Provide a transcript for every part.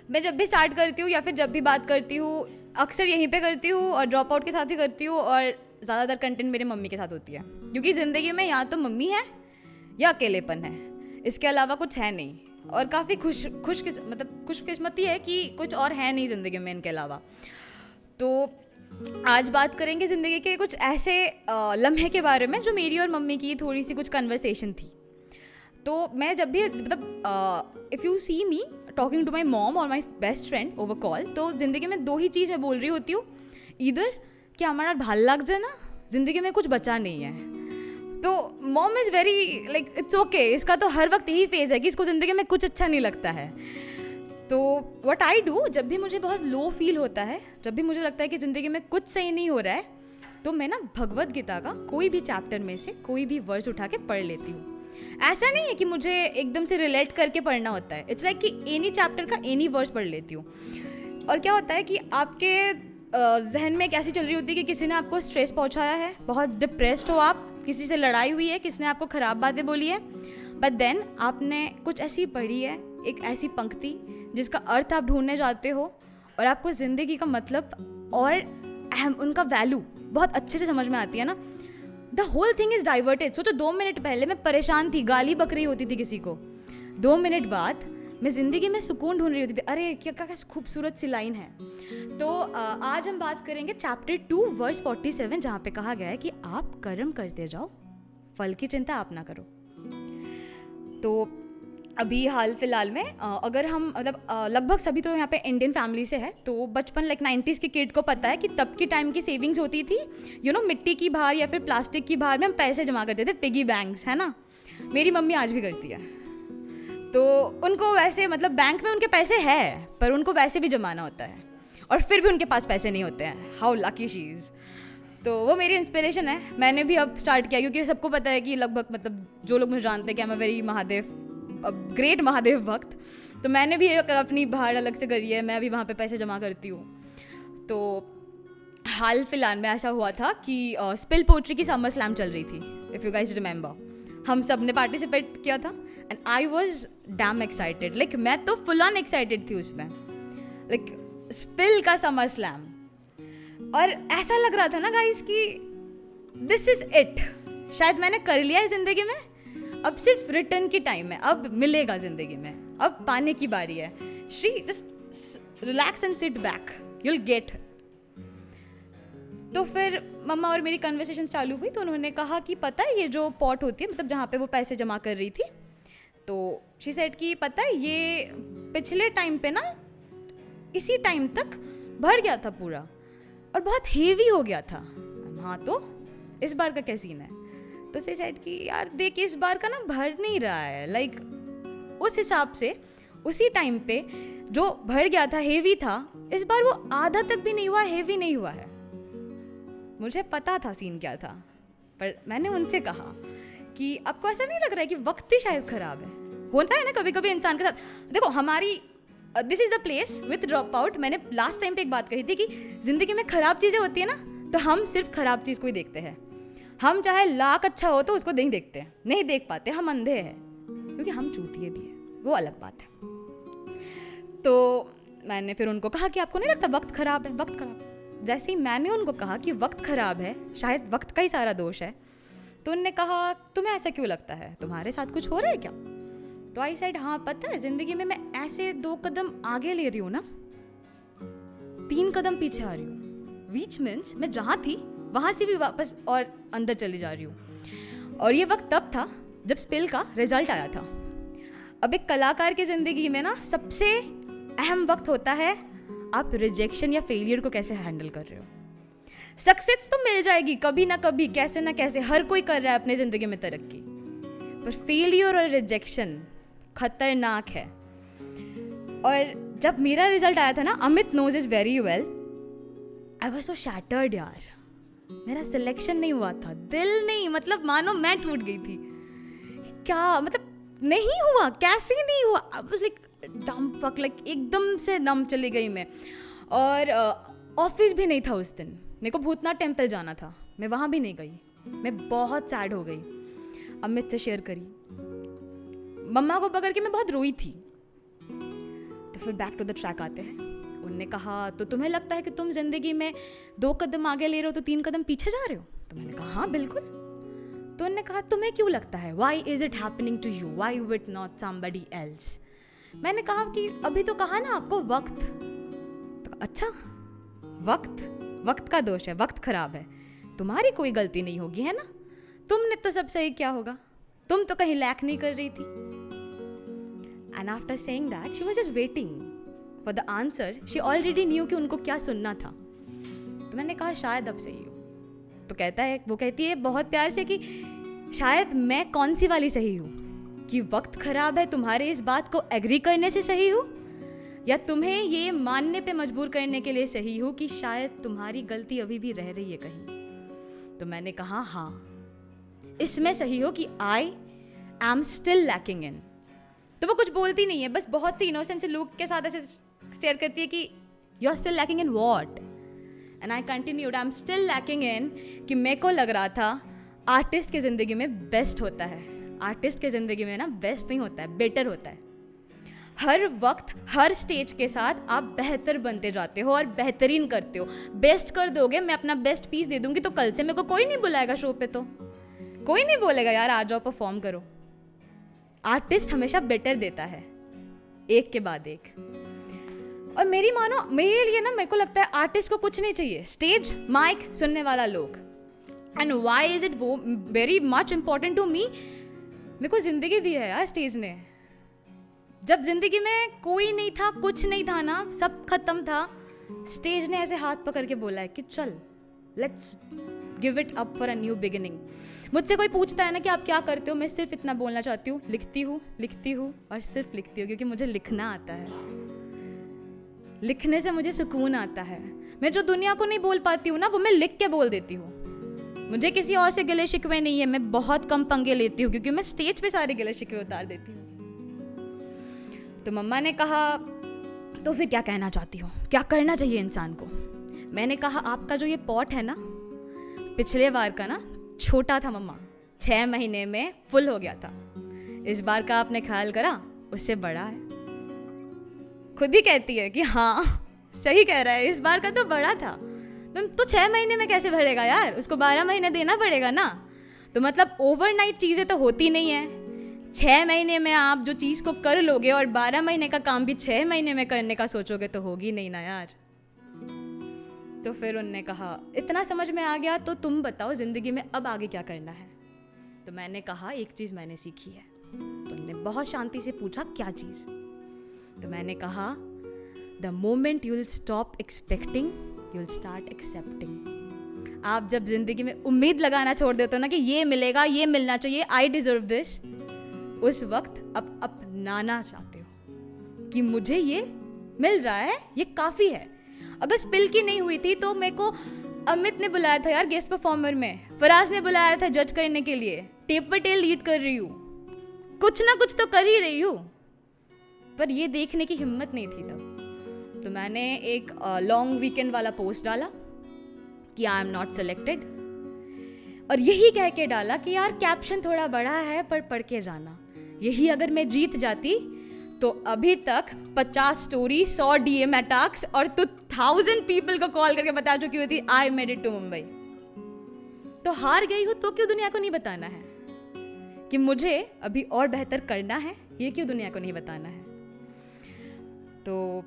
मैं जब भी स्टार्ट करती हूँ या फिर जब भी बात करती हूँ अक्सर यहीं पे करती हूँ और ड्रॉप आउट के साथ ही करती हूँ, और ज़्यादातर कंटेंट मेरे मम्मी के साथ होती है, क्योंकि ज़िंदगी में या तो मम्मी है या अकेलेपन है, इसके अलावा कुछ है नहीं। और काफ़ी खुशकिस्मती है कि कुछ और है नहीं ज़िंदगी में इनके अलावा। तो आज बात करेंगे ज़िंदगी के कुछ ऐसे लम्हे के बारे में जो मेरी और मम्मी की थोड़ी सी कुछ कन्वर्सेशन थी। तो मैं जब भी if you see me talking to my mom और my best friend over call, तो ज़िंदगी में 2 ही चीज़ मैं बोल रही होती हूँ, इधर कि हमारा भाल लग जाए ना, ज़िंदगी में कुछ बचा नहीं है। तो mom is very like it's okay, इसका तो हर वक्त यही फेज़ है कि इसको ज़िंदगी में कुछ अच्छा नहीं लगता है। तो व्हाट आई डू, जब भी मुझे बहुत लो फील होता है, जब भी मुझे लगता है कि ज़िंदगी में कुछ सही नहीं हो रहा है, तो मैं ना भगवद गीता का कोई भी चैप्टर में से कोई भी वर्स उठा के पढ़ लेती हूँ। ऐसा नहीं है कि मुझे एकदम से रिलेट करके पढ़ना होता है, इट्स लाइक कि एनी चैप्टर का एनी वर्स पढ़ लेती हूँ। और क्या होता है कि आपके जहन में एक ऐसी चल रही होती है कि किसी ने आपको स्ट्रेस पहुँचाया है, बहुत डिप्रेस्ड हो आप, किसी से लड़ाई हुई है, किसी ने आपको ख़राब बातें बोली है, बट देन आपने कुछ ऐसी पढ़ी है, एक ऐसी पंक्ति जिसका अर्थ आप ढूंढने जाते हो और आपको ज़िंदगी का मतलब और उनका वैल्यू बहुत अच्छे से समझ में आती है ना, the whole thing is diverted. सोचो 2 मिनट पहले मैं परेशान थी, गाली बक रही होती थी किसी को, 2 मिनट बाद मैं ज़िंदगी में सुकून ढूंढ रही होती थी। अरे क्या खूबसूरत सी लाइन है। तो आज हम बात करेंगे चैप्टर 2 वर्स 47, जहाँ पे कहा गया है कि आप कर्म करते जाओ, फल की चिंता आप ना करो। तो अभी हाल फिलहाल में अगर हम लगभग सभी तो यहाँ पे इंडियन फैमिली से है, तो बचपन लाइक 90s के किड को पता है कि तब की टाइम की सेविंग्स होती थी, मिट्टी की बाहर या फिर प्लास्टिक की बाहर में हम पैसे जमा करते थे, पिगी बैंक्स, है ना। मेरी मम्मी आज भी करती है। तो उनको वैसे बैंक में उनके पैसे है, पर उनको वैसे भी जमाना होता है और फिर भी उनके पास पैसे नहीं होते हैं। How lucky she is. तो वो मेरी इंस्पिरेशन है। मैंने भी अब स्टार्ट किया, क्योंकि सबको पता है कि लगभग जो लोग मुझे जानते हैं कि मैं वेरी ग्रेट महादेव भक्त, तो मैंने भी अपनी बाहर अलग से करी है, मैं भी वहाँ पे पैसे जमा करती हूँ। तो हाल फिलहाल में ऐसा हुआ था कि स्पिल पोट्री की समर स्लैम चल रही थी, इफ़ यू गाइज रिमेंबर। हम सब ने पार्टिसिपेट किया था and I was damn excited, like मैं तो फुल ऑन एक्साइटेड थी उसमें, लाइक स्पिल का समर स्लैम। और ऐसा लग रहा था ना गाइज कि दिस इज़ इट, शायद मैंने कर लिया है ज़िंदगी में, अब सिर्फ रिटर्न की टाइम है, अब मिलेगा ज़िंदगी में, अब पाने की बारी है। Shri just relax and sit back, you'll get. तो फिर मम्मा और मेरी कन्वर्सेशन चालू हुई, तो उन्होंने कहा कि पता है ये जो पॉट होती है, जहाँ पे वो पैसे जमा कर रही थी, तो शी सेड कि पता है ये पिछले टाइम पे ना इसी टाइम तक भर गया था पूरा और बहुत हेवी हो गया था। हाँ, तो इस बार का क्या सीन है? तो शी सेड कि यार देख, इस बार का ना भर नहीं रहा है, लाइक उस हिसाब से उसी टाइम पे जो भर गया था, हेवी था, इस बार वो आधा तक भी नहीं हुआ, हेवी नहीं हुआ है। मुझे पता था सीन क्या था, पर मैंने उनसे कहा कि आपको ऐसा नहीं लग रहा है कि वक्त ही शायद खराब है? होता है ना कभी कभी इंसान के साथ। देखो, हमारी this is the place with drop out. मैंने लास्ट टाइम पे एक बात कही थी कि ज़िंदगी में ख़राब चीज़ें होती है ना, तो हम सिर्फ ख़राब चीज़ को ही देखते हैं। हम चाहे लाख अच्छा हो तो उसको नहीं देखते हैं, नहीं देख पाते, हम अंधे हैं, क्योंकि हम चूतिए भी हैं, वो अलग बात है। तो मैंने फिर उनको कहा कि आपको नहीं लगता वक्त ख़राब है? वक्त ख़राब, जैसे ही मैंने उनको कहा कि वक्त ख़राब है, शायद वक्त का ही सारा दोष है, तो उनने कहा तुम्हें ऐसा क्यों लगता है, तुम्हारे साथ कुछ हो रहा है क्या? तो आई सेड हाँ, पता है ज़िंदगी में मैं ऐसे 2 कदम आगे ले रही हूँ ना, 3 कदम पीछे आ रही हूँ। विच मीन्स मैं जहाँ थी वहाँ से भी वापस और अंदर चली जा रही हूँ। और ये वक्त तब था जब स्पिल का रिजल्ट आया था। अब एक कलाकार की ज़िंदगी में ना सबसे अहम वक्त होता है आप रिजेक्शन या फेलियर को कैसे हैंडल कर रहे हो। सक्सेस तो मिल जाएगी कभी ना कभी, कैसे ना कैसे, हर कोई कर रहा है अपने ज़िंदगी में तरक्की, पर फेलियर और रिजेक्शन खतरनाक है। और जब मेरा रिजल्ट आया था ना, Amit knows is very well, I was so shattered यार। मेरा सिलेक्शन नहीं हुआ था, दिल नहीं, मानो मैं टूट गई थी। क्या नहीं हुआ, कैसे नहीं हुआ? आई वाज लाइक डम फक, लाइक एकदम से नम चली गई मैं। और ऑफिस भी नहीं था उस दिन, मेरे को भूतनाथ टेम्पल जाना था, मैं वहाँ भी नहीं गई। मैं बहुत सैड हो गई, अमित से शेयर करी, मम्मा को पकड़ के मैं बहुत रोई थी। तो तो फिर बैक टू द ट्रैक आते हैं। उनने कहा तो तुम्हें लगता है कि तुम जिंदगी में 2 कदम आगे ले रहे हो तो 3 कदम पीछे जा रहे हो? तो मैंने कहा हाँ बिल्कुल। तो उन्होंने कहा तुम्हें क्यों लगता है, why is it happening to you, why with not somebody else? मैंने कहा कि अभी तो कहा ना आपको वक्त। तो अच्छा वक्त का दोष है, वक्त खराब है, तुम्हारी कोई गलती नहीं होगी है ना, तुमने तो सब सही किया होगा, तुम तो कहीं लैक नहीं कर रही थी। And after saying that she was just waiting for the answer, she already knew कि उनको क्या सुनना था। तो मैंने कहा शायद अब सही हो। तो वो कहती है बहुत प्यार से कि शायद मैं कौन सी वाली सही हूँ, कि वक्त खराब है तुम्हारे इस बात को एग्री करने से सही हूँ, या तुम्हें ये मानने पे मजबूर करने के लिए सही हूँ कि शायद तुम्हारी गलती अभी भी रह रही है कहीं। तो मैंने कहा हाँ, इसमें सही हो कि आई एम स्टिल लैकिंग इन। तो वो कुछ बोलती नहीं है, बस बहुत सी इनोसेंट से लुक के साथ ऐसे स्टेयर करती है कि you are still lacking in what? And I continued, I am still lacking in कि मेरे को लग रहा था आर्टिस्ट की ज़िंदगी में बेस्ट होता है, आर्टिस्ट की ज़िंदगी में ना बेस्ट नहीं होता है, बेटर होता है। हर वक्त हर स्टेज के साथ आप बेहतर बनते जाते हो और बेहतरीन करते हो, बेस्ट कर दोगे, मैं अपना बेस्ट पीस दे दूंगी तो कल से मेरे को कोई नहीं बुलाएगा शो पे, तो कोई नहीं बोलेगा यार आ जाओ परफॉर्म करो। आर्टिस्ट हमेशा बेटर देता है, एक के बाद एक। और मेरी मानो मेरे लिए ना, मेरे को लगता है आर्टिस्ट को कुछ नहीं चाहिए, स्टेज, माइक, सुनने वाला लोग। एंड व्हाई इज इट वो very much important to me? मेरे को जिंदगी दी है यार स्टेज ने। जब जिंदगी में कोई नहीं था, कुछ नहीं था ना, सब खत्म था, स्टेज ने ऐसे हाथ पकड़ के बोला है कि चल let's give it up for a new beginning. मुझसे कोई पूछता है ना कि आप क्या करते हो, मैं सिर्फ इतना बोलना चाहती हूँ, लिखती हूँ और सिर्फ लिखती हूँ, क्योंकि मुझे लिखना आता है, लिखने से मुझे सुकून आता है। मैं जो दुनिया को नहीं बोल पाती हूँ ना, वो मैं लिख के बोल देती हूँ। मुझे किसी और से गिले शिकवे नहीं है, मैं बहुत कम पंगे लेती हूँ क्योंकि मैं स्टेज पे सारे गिले शिकवे उतार देती हूँ। तो मम्मा ने कहा तो फिर क्या कहना चाहती हो, क्या करना चाहिए इंसान को? मैंने कहा आपका जो ये पॉट है ना, पिछले बार का ना छोटा था मम्मा, 6 महीने में फुल हो गया था, इस बार का आपने ख्याल करा उससे बड़ा है। खुद ही कहती है कि हाँ सही कह रहा है, इस बार का तो बड़ा था। तुम तो 6 महीने में कैसे भरेगा यार, उसको 12 महीने देना पड़ेगा ना। तो मतलब ओवरनाइट चीज़ें तो होती नहीं है, 6 महीने में आप जो चीज़ को कर लोगे और 12 महीने का काम भी 6 महीने में करने का सोचोगे तो होगी नहीं ना यार। तो फिर उनने कहा इतना समझ में आ गया तो तुम बताओ ज़िंदगी में अब आगे क्या करना है? तो मैंने कहा एक चीज़ मैंने सीखी है। तो उन्होंने बहुत शांति से पूछा क्या चीज़? तो मैंने कहा the moment you will stop expecting you will start accepting. आप जब जिंदगी में उम्मीद लगाना छोड़ देते हो ना कि ये मिलेगा, ये मिलना चाहिए, आई डिजर्व दिस, उस वक्त अब अपनाना चाहते हो कि मुझे ये मिल रहा है, ये काफ़ी है। अगर स्पिल की नहीं हुई थी तो मेरे को अमित ने बुलाया था यार गेस्ट परफॉर्मर में, फराज ने बुलाया था जज करने के लिए, टेप पर टेल लीड कर रही हूँ, कुछ ना कुछ तो कर ही रही हूँ, पर ये देखने की हिम्मत नहीं थी तब। तो मैंने एक लॉन्ग वीकेंड वाला पोस्ट डाला कि आई एम नॉट सेलेक्टेड, और यही कह के डाला कि यार कैप्शन थोड़ा बड़ा है पर पढ़ के जाना। यही अगर मैं जीत जाती तो अभी तक 50 स्टोरी, 100 DM अटैक्स और 1000 पीपल को कॉल करके बता चुकी होती I made it to Mumbai. तो हार गई हूँ तो क्यों दुनिया को नहीं बताना है कि मुझे अभी और बेहतर करना है, ये क्यों दुनिया को नहीं बताना है? तो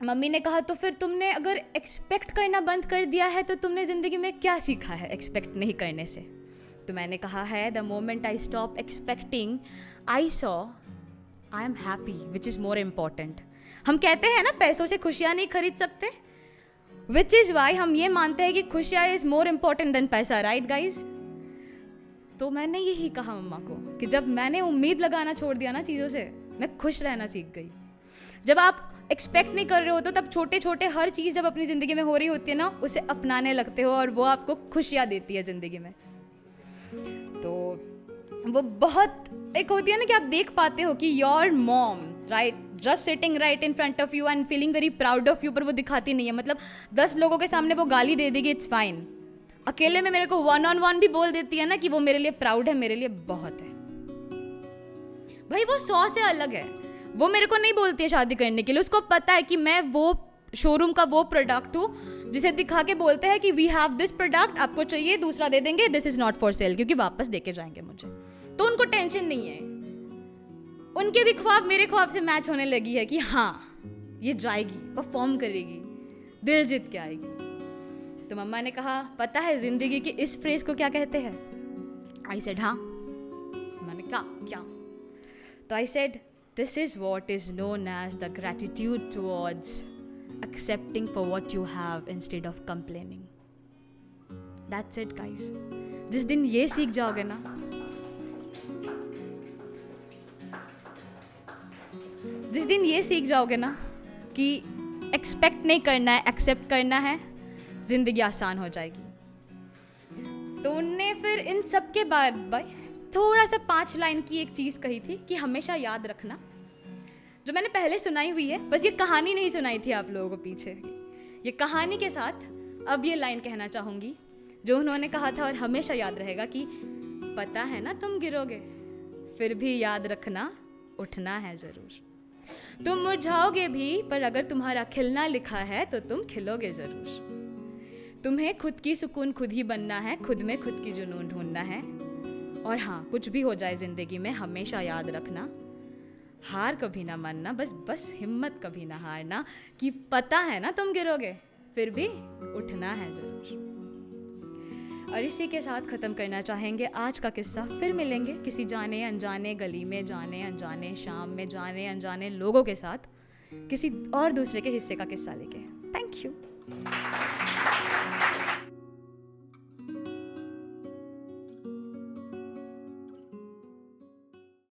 मम्मी ने कहा तो फिर तुमने अगर एक्सपेक्ट करना बंद कर दिया है तो तुमने ज़िंदगी में क्या सीखा है एक्सपेक्ट नहीं करने से? तो मैंने कहा है the moment I stop expecting I saw I am happy which is more important. हम कहते हैं ना पैसों से खुशियाँ नहीं खरीद सकते, विच इज़ वाई हम ये मानते हैं कि खुशियाँ इज़ मोर इम्पॉर्टेंट देन पैसा, राइट गाइज? तो मैंने यही कहा मम्मा को कि जब मैंने उम्मीद लगाना छोड़ दिया ना चीज़ों से, मैं खुश रहना सीख गई। जब आप एक्सपेक्ट नहीं कर रहे हो तो तब छोटे छोटे हर चीज़ जब अपनी ज़िंदगी में हो रही होती है ना, उसे अपनाने लगते हो और वो आपको खुशियाँ देती है ज़िंदगी में। तो वो बहुत एक होती है ना कि आप देख पाते हो कि your mom right just sitting right in front of you and feeling very proud of you, पर वो दिखाती नहीं है। मतलब 10 लोगों के सामने वो गाली दे देगी, इट्स फाइन, अकेले में मेरे को 1-on-1 भी बोल देती है ना कि वो मेरे लिए प्राउड है, मेरे लिए बहुत है। भाई वो 100 से अलग है। वो मेरे को नहीं बोलती है शादी करने के लिए, उसको पता है कि मैं वो शोरूम का वो प्रोडक्ट हूँ जिसे दिखा के बोलते हैं कि वी हैव दिस प्रोडक्ट, आपको चाहिए दूसरा दे देंगे, this is not for sale, क्योंकि वापस दे के जाएंगे मुझे। तो उनको टेंशन नहीं है, उनके भी ख्वाब मेरे ख्वाब से मैच होने लगी है कि हाँ ये जाएगी, परफॉर्म करेगी, दिल जीत के आएगी। तो मम्मा ने कहा पता है ज़िंदगी की इस फ्रेज को क्या कहते हैं? आई सेड हाँ। मैंने कहा क्या? तो I said this is what is known as the gratitude towards accepting for what you have instead of complaining. That's it guys. जिस दिन ये सीख जाओगे ना, जिस दिन ये सीख जाओगे ना कि एक्सपेक्ट नहीं करना है, एक्सेप्ट करना है, जिंदगी आसान हो जाएगी। तो उनने फिर इन सब के बाद भाई थोड़ा सा 5 लाइन की एक चीज़ कही थी कि हमेशा याद रखना, जो मैंने पहले सुनाई हुई है, बस ये कहानी नहीं सुनाई थी आप लोगों को पीछे। ये कहानी के साथ अब ये लाइन कहना चाहूँगी जो उन्होंने कहा था, और हमेशा याद रहेगा कि पता है ना तुम गिरोगे, फिर भी याद रखना उठना है ज़रूर। तुम मुरझाओगे भी, पर अगर तुम्हारा खिलना लिखा है तो तुम खिलोगे ज़रूर। तुम्हें खुद की सुकून खुद ही बनना है, खुद में खुद की जुनून ढूंढना है। और हाँ, कुछ भी हो जाए ज़िंदगी में हमेशा याद रखना, हार कभी ना मानना, बस हिम्मत कभी ना हारना, कि पता है ना तुम गिरोगे, फिर भी उठना है ज़रूर। और इसी के साथ ख़त्म करना चाहेंगे आज का किस्सा। फिर मिलेंगे किसी जाने अनजाने गली में, जाने अनजाने शाम में, जाने अनजाने लोगों के साथ, किसी और दूसरे के हिस्से का किस्सा लेके। Thank you.